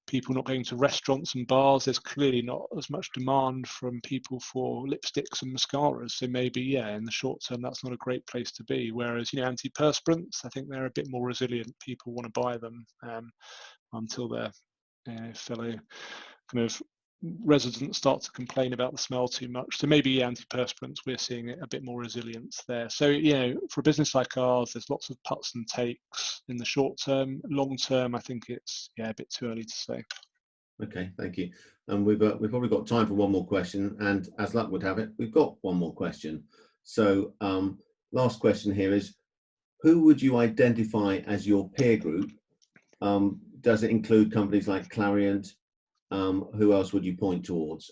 people not going to restaurants and bars, there's clearly not as much demand from people for lipsticks and mascaras. So maybe, yeah, in the short term, that's not a great place to be. Whereas, you know, antiperspirants, I think they're a bit more resilient. People want to buy them until their fellow kind of residents start to complain about the smell too much. So maybe antiperspirants, we're seeing a bit more resilience there. So, you know, for a business like ours, there's lots of puts and takes in the short term. Long term, I think it's, yeah, a bit too early to say. Okay, thank you. And we've probably got time for one more question, and as luck would have it, we've got one more question. So last question here is, who would you identify as your peer group? Does it include companies like Clariant? Who else would you point towards?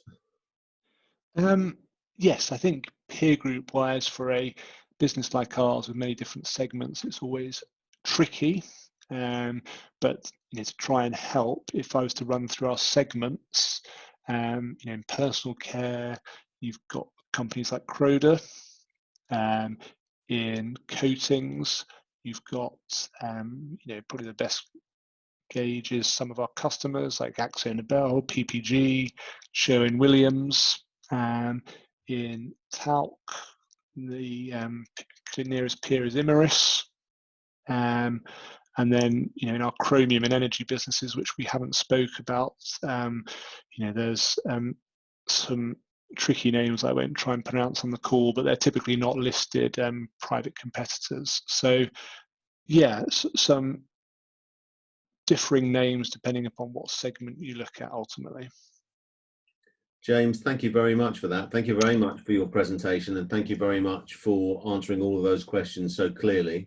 Yes, I think peer group wise, for a business like ours with many different segments, it's always tricky. But you know, to try and help, if I was to run through our segments, you know, in personal care, you've got companies like Croda. In coatings, you've got you know, probably the best gauges, some of our customers like Akzo Nobel, PPG, Sherwin-Williams. In talc, the nearest peer is Imerys. And then, you know, in our chromium and energy businesses, which we haven't spoke about, you know, there's some tricky names I won't try and pronounce on the call, but they're typically not listed private competitors. So, yeah, some differing names depending upon what segment you look at ultimately. James, thank you very much for that. Thank you very much for your presentation, and thank you very much for answering all of those questions so clearly.